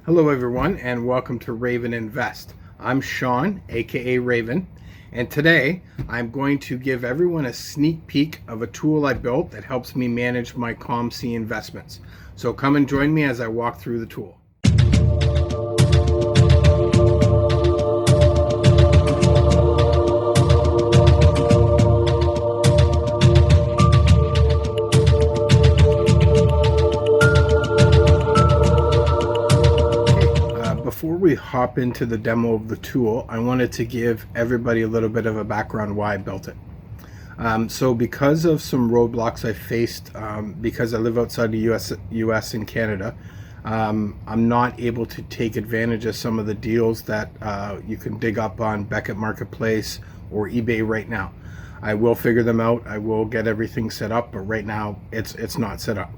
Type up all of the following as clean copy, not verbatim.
Hello, everyone, and welcome to Raven Invest. I'm Sean, aka Raven, and today I'm going to give everyone a sneak peek of a tool I built that helps me manage my COMC investments. So come and join me as I walk through the tool. Before we hop into the demo of the tool, I wanted to give everybody a little bit of a background why I built it. So because of some roadblocks I faced, because I live outside the US and Canada, I'm not able to take advantage of some of the deals that you can dig up on Beckett Marketplace or eBay right now. I will figure them out. I will get everything set up, but right now it's not set up.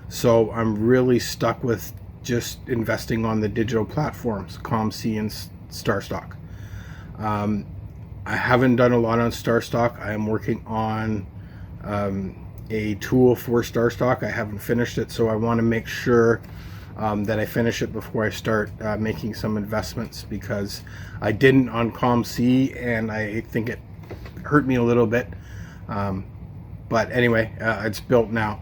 So I'm really stuck with just investing on the digital platforms, COMC and StarStock. I haven't done a lot on StarStock. I am working on a tool for StarStock. I haven't finished it, so I want to make sure that I finish it before I start making some investments, because I didn't on COMC and I think it hurt me a little bit. But anyway, it's built now.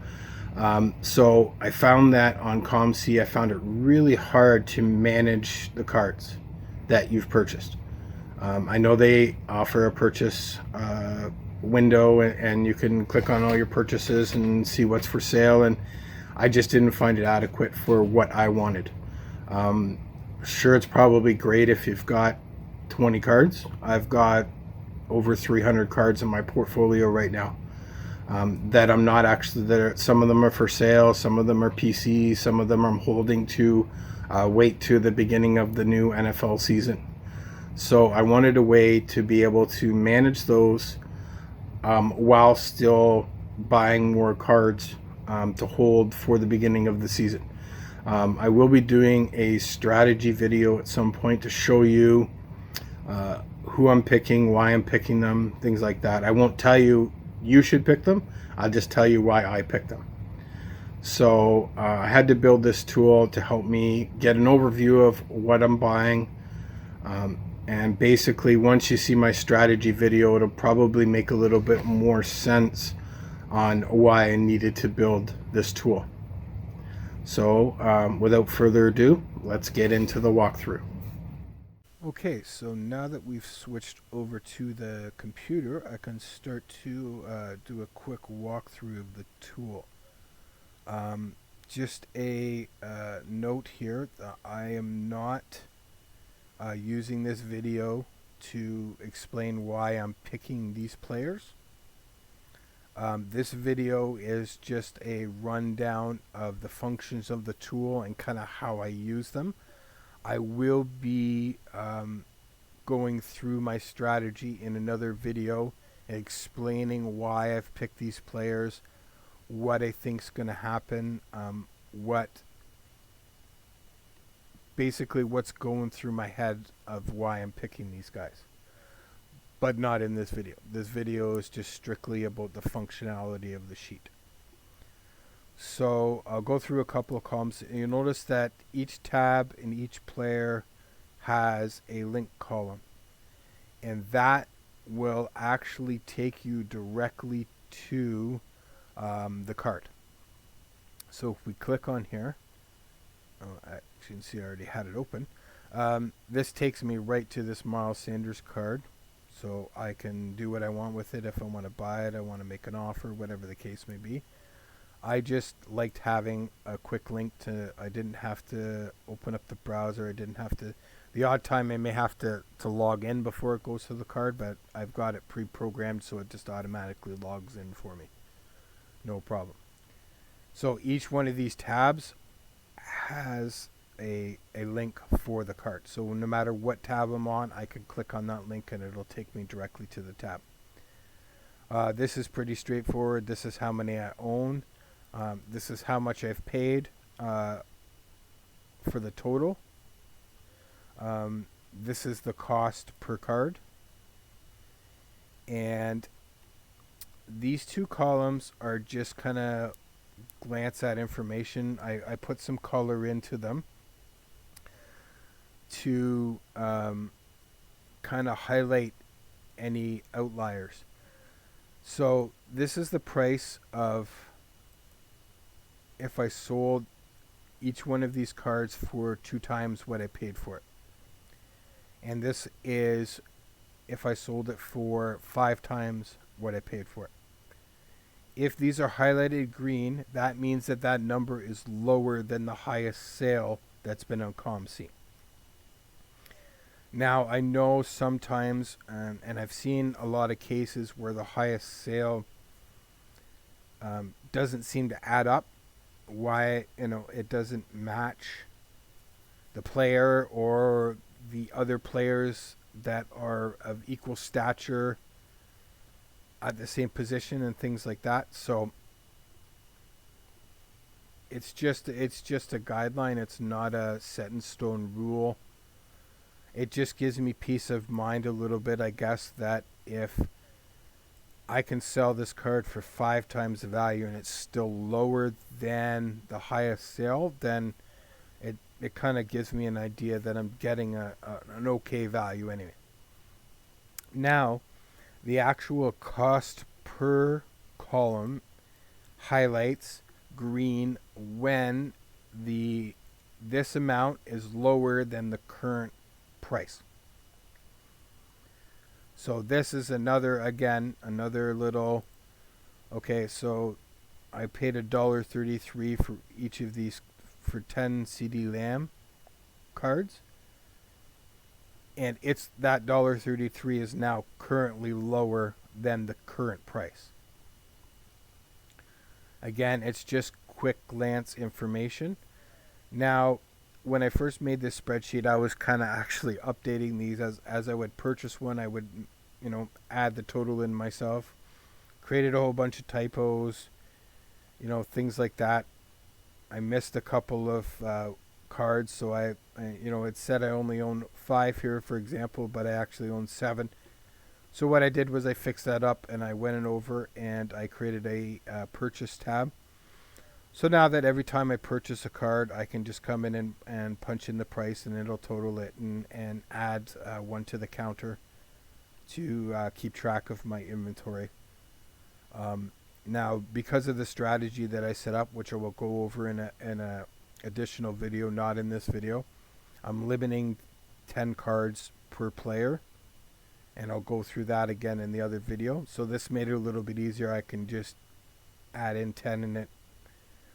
So I found that on COMC, I found it really hard to manage the cards that you've purchased. I know they offer a purchase window and you can click on all your purchases and see what's for sale, and I just didn't find it adequate for what I wanted. Sure, it's probably great if you've got 20 cards. I've got over 300 cards in my portfolio right now. That I'm not actually there. Some of them are for sale, some of them are PC, some of them I'm holding to wait to the beginning of the new NFL season. So I wanted a way to be able to manage those while still buying more cards to hold for the beginning of the season. I will be doing a strategy video at some point to show you who I'm picking, why I'm picking them, things like that. I won't tell you you should pick them. I'll just tell you why I picked them. So I had to build this tool to help me get an overview of what I'm buying. And basically, once you see my strategy video, it'll probably make a little bit more sense on why I needed to build this tool. So without further ado, let's get into the walkthrough. Okay, so now that we've switched over to the computer, I can start to do a quick walkthrough of the tool. Just a note here that I am not using this video to explain why I'm picking these players. This video is just a rundown of the functions of the tool and kind of how I use them. I will be going through my strategy in another video, explaining why I've picked these players, what I think's going to happen, basically what's going through my head of why I'm picking these guys. But not in this video. This video is just strictly about the functionality of the sheet. So I'll go through a couple of columns. You'll notice that each tab in each player has a link column, and that will actually take you directly to the card. So if we click on here, as you can see I already had it open. This takes me right to this Miles Sanders card, so I can do what I want with it. If I want to buy it, I want to make an offer, whatever the case may be. I just liked having a quick link to, I didn't have to open up the browser. I didn't have to, the odd time I may have to log in before it goes to the card, but I've got it pre-programmed so it just automatically logs in for me. No problem. So each one of these tabs has a link for the card. So no matter what tab I'm on, I can click on that link and it'll take me directly to the tab. This is pretty straightforward. This is how many I own. This is how much I've paid for the total. This is the cost per card. And these two columns are just kind of glance at information. I put some color into them. to kind of highlight any outliers. So this is the price of if I sold each one of these cards for 2 times what I paid for it. And this is if I sold it for 5 times what I paid for it. If these are highlighted green, that means that that number is lower than the highest sale that's been on COMC. Now, I know sometimes, and I've seen a lot of cases where the highest sale doesn't seem to add up. Why, it doesn't match the player or the other players that are of equal stature at the same position and things like that. So it's just a guideline. It's not a set in stone rule. It just gives me peace of mind a little bit, I guess, that if I can sell this card for 5 times the value and it's still lower than the highest sale, then it kind of gives me an idea that I'm getting an okay value anyway. Now, the actual cost per column highlights green when this amount is lower than the current price. So this is another little, okay, so I paid $1.33 for each of these for 10 CD Lamb cards. And it's that $1.33 is now currently lower than the current price. Again, it's just quick glance information. Now, when I first made this spreadsheet, I was kind of actually updating these as I would purchase one. I would, add the total in myself. Created a whole bunch of typos, things like that. I missed a couple of cards, so I it said I only own 5 here, for example, but I actually own 7. So what I did was I fixed that up, and I went over and I created a purchase tab. So now that every time I purchase a card, I can just come in and punch in the price, and it'll total it and add one to the counter to keep track of my inventory. Now, because of the strategy that I set up, which I will go over in a additional video, not in this video, I'm limiting 10 cards per player, and I'll go through that again in the other video. So this made it a little bit easier. I can just add in 10 in it.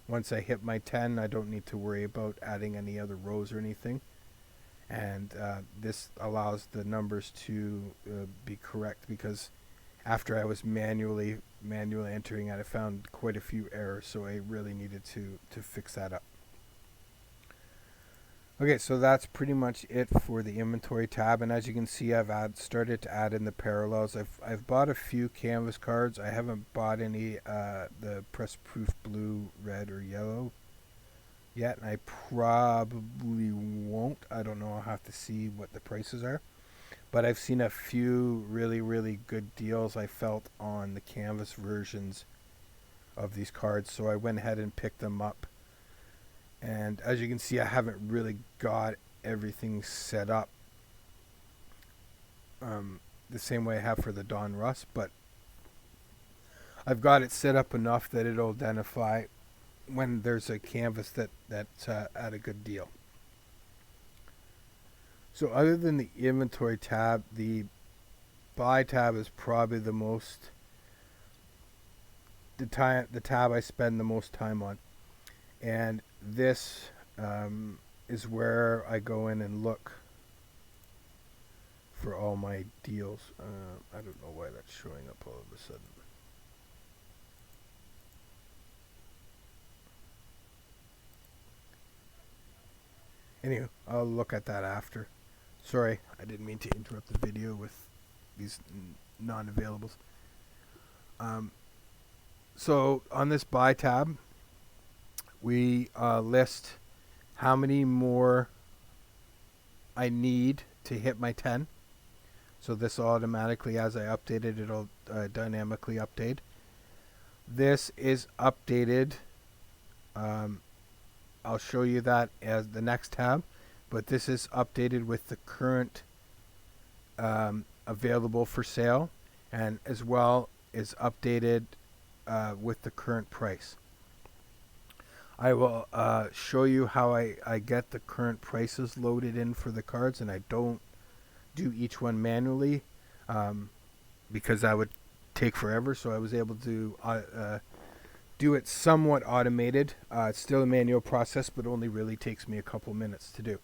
Once I hit my 10, I don't need to worry about adding any other rows or anything. And this allows the numbers to be correct, because after I was manually entering it, I found quite a few errors, so I really needed to fix that up. Okay, so that's pretty much it for the inventory tab, and as you can see, I've started to add in the parallels. I've bought a few canvas cards. I haven't bought any the press proof blue, red, or yellow yet, and I probably won't. I don't know. I'll have to see what the prices are. But I've seen a few really, really good deals I felt on the canvas versions of these cards, so I went ahead and picked them up. And as you can see, I haven't really got everything set up the same way I have for the Don Russ, but I've got it set up enough that it'll identify when there's a canvas that's at a good deal. So other than the inventory tab, the buy tab is probably the tab I spend the most time on. And this is where I go in and look for all my deals. I don't know why that's showing up all of a sudden. Anyway, I'll look at that after. Sorry, I didn't mean to interrupt the video with these non-availables. So on this buy tab, we list how many more I need to hit my 10. So this automatically, as I update it, it'll dynamically update. This is updated. I'll show you that as the next tab. but this is updated with the current available for sale, and as well is updated with the current price. I will show you how I get the current prices loaded in for the cards, and I don't do each one manually because that would take forever, so I was able to do it somewhat automated. It's still a manual process, but only really takes me a couple minutes to do.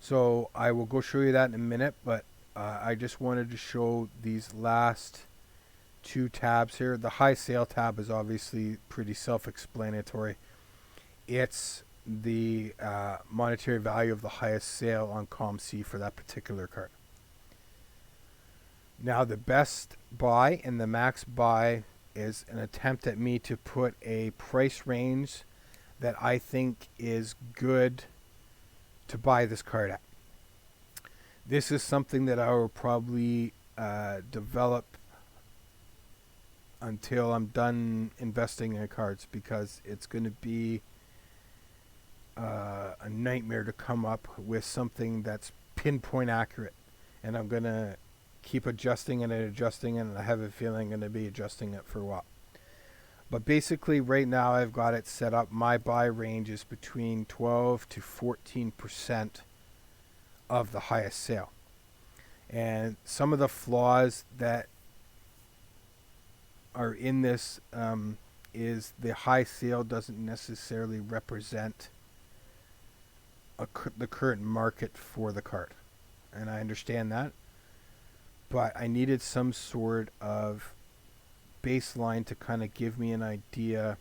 So I will go show you that in a minute, but I just wanted to show these last two tabs here. The high sale tab is obviously pretty self-explanatory. It's the monetary value of the highest sale on COMC for that particular card. Now the best buy and the max buy is an attempt at me to put a price range that I think is good to buy this card at. This is something that I will probably develop until I'm done investing in cards, because it's going to be a nightmare to come up with something that's pinpoint accurate, and I'm going to keep adjusting it and adjusting it, and I have a feeling I'm going to be adjusting it for a while. But basically right now I've got it set up. My buy range is between 12 to 14% of the highest sale. And some of the flaws that are in this is the high sale doesn't necessarily represent the current market for the card. And I understand that. But I needed some sort of baseline to kind of give me an idea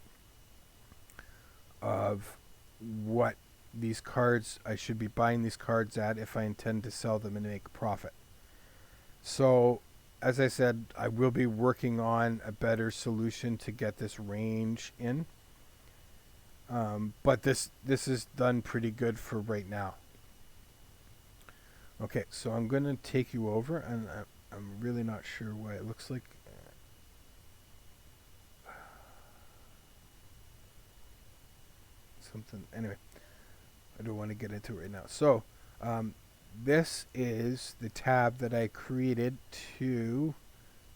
of what these cards, I should be buying these cards at if I intend to sell them and make a profit. So, as I said, I will be working on a better solution to get this range in. But this is done pretty good for right now. Okay, so I'm going to take you over, and I'm really not sure what it looks like. Anyway, I don't want to get into it right now. So this is the tab that I created to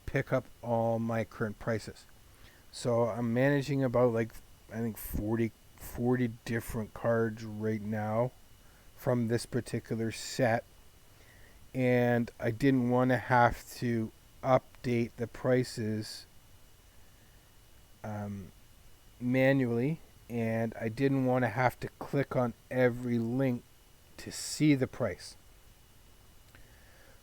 pick up all my current prices. So I'm managing about, like, I think 40 different cards right now from this particular set, and I didn't want to have to update the prices manually, and I didn't want to have to click on every link to see the price.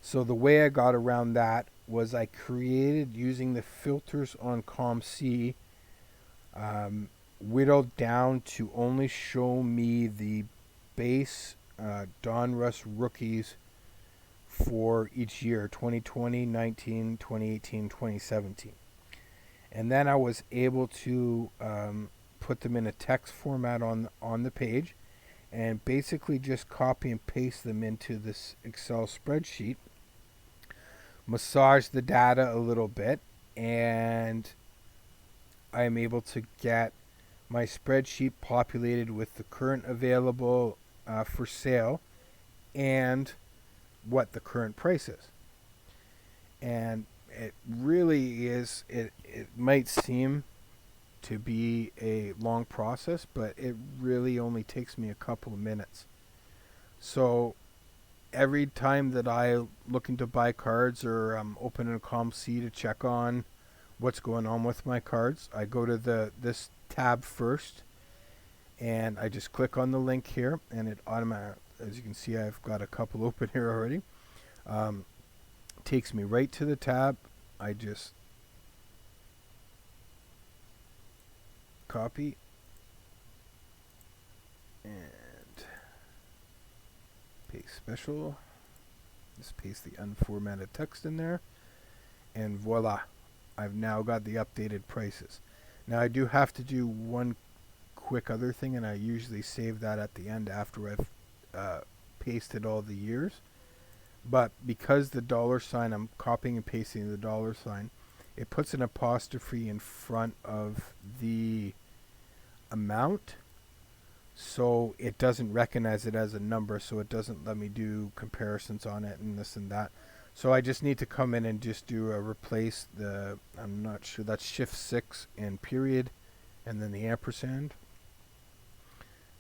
So the way I got around that was I created, using the filters on COMC, whittled down to only show me the base Donruss rookies for each year, 2020, 19, 2018, 2017. And then I was able to put them in a text format on the page, and basically just copy and paste them into this Excel spreadsheet, massage the data a little bit, and I'm able to get my spreadsheet populated with the current available for sale and what the current price is. And it really is, it might seem to be a long process, but it really only takes me a couple of minutes. So every time that I looking to buy cards, or I'm opening a COMC to check on what's going on with my cards, I go to this tab first, and I just click on the link here, and it automatically, as you can see, I've got a couple open here already. Takes me right to the tab. I just copy and paste special. Just paste the unformatted text in there, and voila, I've now got the updated prices. Now I do have to do one quick other thing, and I usually save that at the end after I've pasted all the years. But because the $, I'm copying and pasting the $, it puts an apostrophe in front of the amount. so it doesn't recognize it as a number, so it doesn't let me do comparisons on it and this and that. So I just need to come in and just do a replace the, I'm not sure, that's shift 6 and period, and then the ampersand.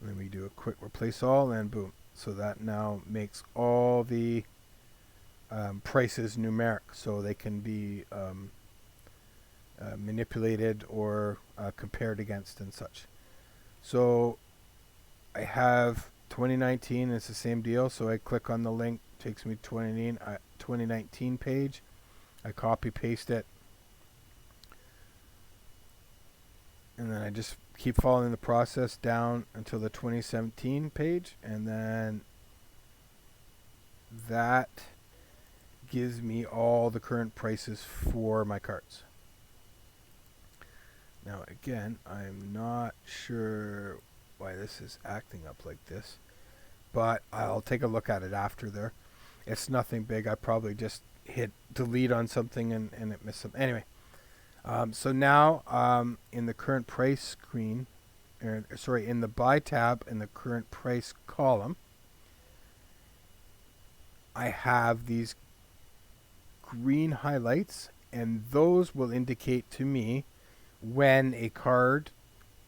And then we do a quick replace all, and boom. So that now makes all the prices numeric, so they can be manipulated or compared against and such. So I have 2019, it's the same deal. So I click on the link, takes me to 2019 page. I copy paste it, and then I just keep following the process down until the 2017 page, and then that gives me all the current prices for my cards. Now again, I'm not sure why this is acting up like this, but I'll take a look at it after there. It's nothing big. I probably just hit delete on something and it missed something. Anyway, so now in the current price screen, in the buy tab in the current price column, I have these green highlights, and those will indicate to me when a card,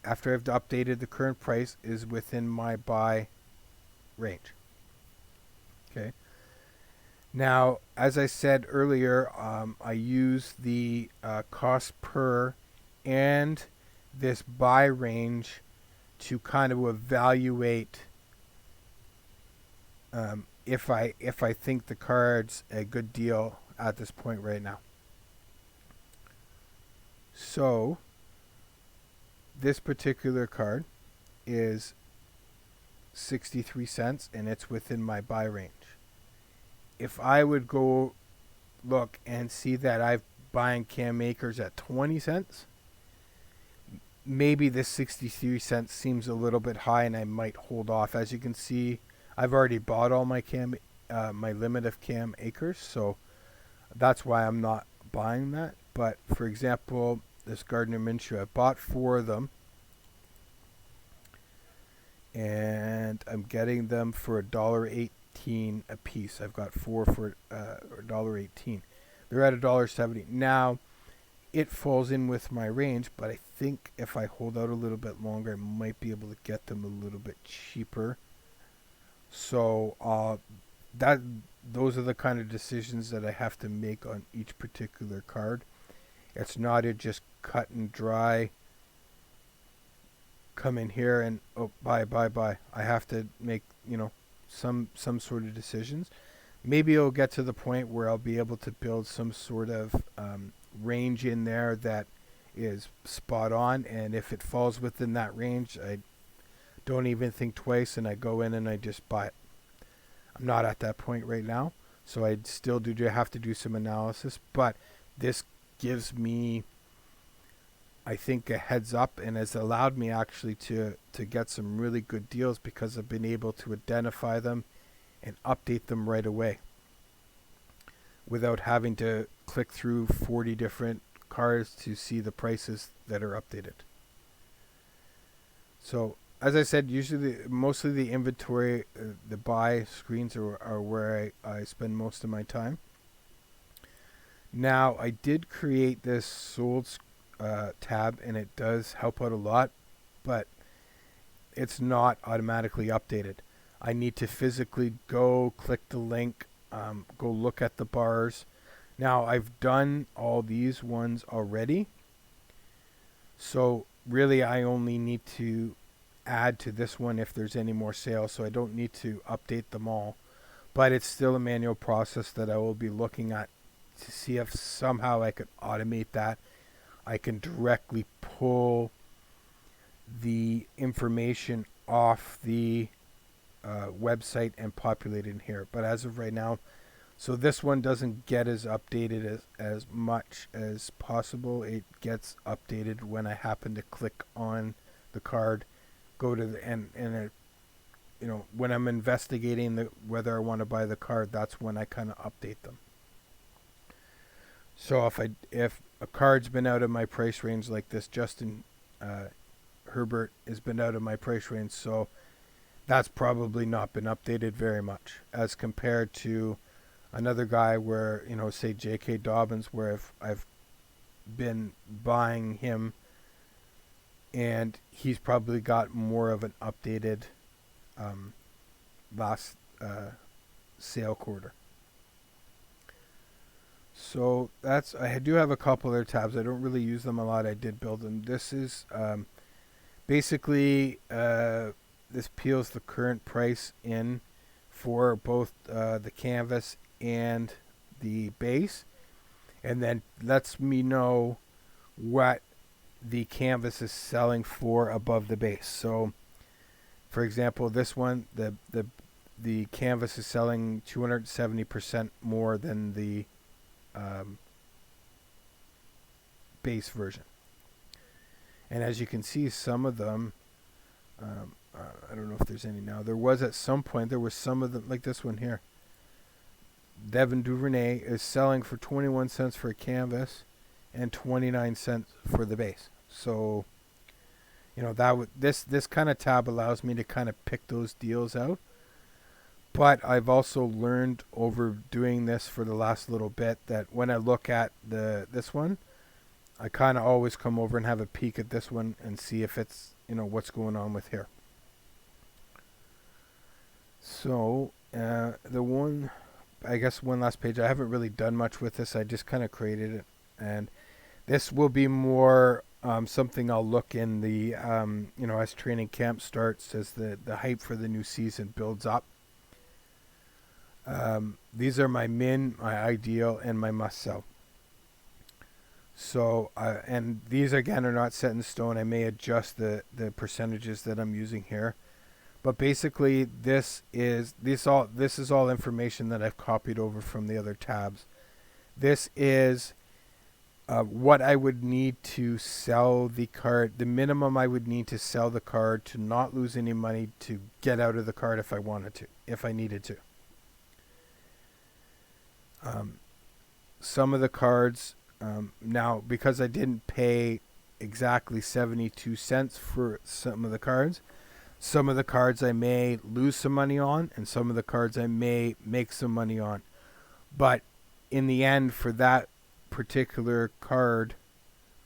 after I've updated the current price, is within my buy range. Okay. Now, as I said earlier, I use the cost per and this buy range to kind of evaluate if I think the card's a good deal at this point right now. So this particular card is 63 cents, and it's within my buy range. If I would go look and see that I'm buying CAM Acres at 20 cents, maybe this 63 cents seems a little bit high, and I might hold off. As you can see, I've already bought all my my limit of CAM Acres, so that's why I'm not buying that. But for example, this Gardner Minshew, I bought 4 of them, and I'm getting them for $1.18 a piece. I've got 4 for $1.18. They're at $1.70 now. It falls in with my range, but I think if I hold out a little bit longer, I might be able to get them a little bit cheaper. So those are the kind of decisions that I have to make on each particular card. It's not a just cut and dry, come in here and buy. I have to make, some sort of decisions. Maybe it'll get to the point where I'll be able to build some sort of range in there that is spot on, and if it falls within that range, I don't even think twice and I go in and I just buy it. I'm not at that point right now, so I still do have to do some analysis, but this gives me, I think, a heads up, and has allowed me actually to get some really good deals because I've been able to identify them and update them right away without having to click through 40 different cards to see the prices that are updated. So as I said, usually mostly the inventory, the buy screens are where I spend most of my time. Now, I did create this sold tab, and it does help out a lot, but it's not automatically updated. I need to physically go click the link, go look at the bars. Now, I've done all these ones already, so really I only need to add to this one if there's any more sales, so I don't need to update them all. But it's still a manual process that I will be looking at to see if somehow I could automate that. I can directly pull the information off the website and populate it in here. But as of right now, so this one doesn't get as updated as much as possible. It gets updated when I happen to click on the card, go to the and it, when I'm investigating whether I want to buy the card, that's when I kind of update them. So if a card's been out of my price range, like this Justin Herbert has been out of my price range, so that's probably not been updated very much as compared to another guy where, say J.K. Dobbins, where I've been buying him, and he's probably got more of an updated last sale quarter. So I do have a couple other tabs. I don't really use them a lot. I did build them. This is basically this peels the current price in for both the canvas and the base, and then lets me know what the canvas is selling for above the base. So for example, this one, the canvas is selling 270% more than the base version. And as you can see, some of them, I don't know if there's any now. There was at some point, there was some of them, like this one here. Devin Duvernay is selling for 21 cents for a canvas and 29 cents for the base. So, this kind of tab allows me to kind of pick those deals out. But I've also learned over doing this for the last little bit that when I look at this one, I kind of always come over and have a peek at this one and see if it's, what's going on with here. So I guess one last page. I haven't really done much with this. I just kind of created it. And this will be more something I'll look in the, as training camp starts, as the hype for the new season builds up. These are my min, my ideal, and my must sell. So, and these again are not set in stone. I may adjust the percentages that I'm using here, but basically this is all information that I've copied over from the other tabs. This is what I would need to sell the card, the minimum I would need to sell the card to not lose any money to get out of the card if I wanted to, if I needed to. Some of the cards, now because I didn't pay exactly 72 cents for some of the cards I may lose some money on, and some of the cards I may make some money on. But in the end, for that particular card,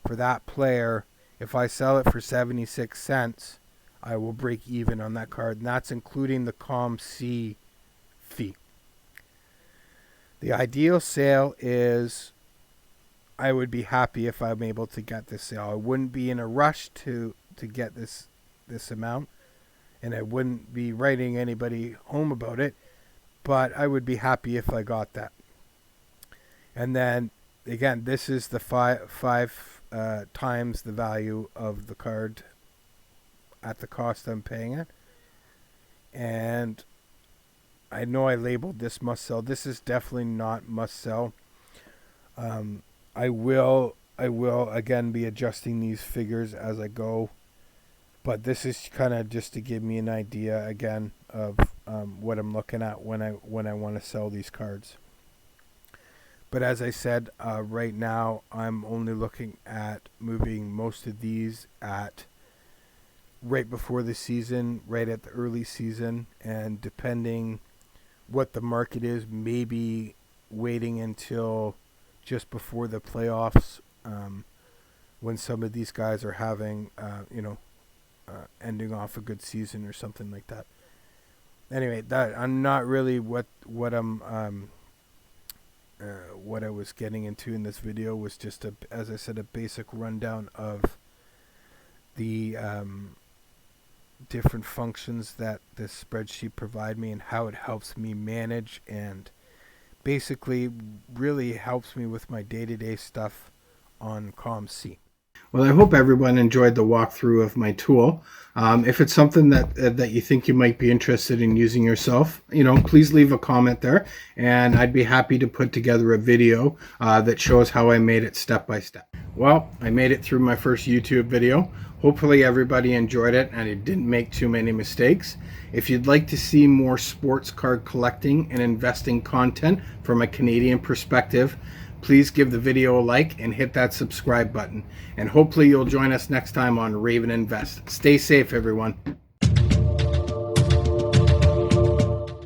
for that player, if I sell it for 76 cents, I will break even on that card, and that's including the COMC fee. The ideal sale is, I would be happy if I'm able to get this sale. I wouldn't be in a rush to get this amount, and I wouldn't be writing anybody home about it, but I would be happy if I got that. And then again, this is the five times the value of the card at the cost I'm paying it. And I know I labeled this must sell. This is definitely not must sell. I will again be adjusting these figures as I go, but this is kind of just to give me an idea again of what I'm looking at when I want to sell these cards. But as I said, right now I'm only looking at moving most of these at right before the season, right at the early season, and depending what the market is, maybe waiting until just before the playoffs, when some of these guys are having, ending off a good season or something like that. Anyway, that I'm not really what I'm what I was getting into in this video was just as I said, a basic rundown of the different functions that this spreadsheet provide me and how it helps me manage and basically really helps me with my day-to-day stuff on COMC. Well, I hope everyone enjoyed the walkthrough of my tool. If it's something that you think you might be interested in using yourself, please leave a comment there, and I'd be happy to put together a video that shows how I made it step by step. Well, I made it through my first YouTube video. Hopefully everybody enjoyed it and it didn't make too many mistakes. If you'd like to see more sports card collecting and investing content from a Canadian perspective, please give the video a like and hit that subscribe button. And hopefully you'll join us next time on Raven Invest. Stay safe, everyone.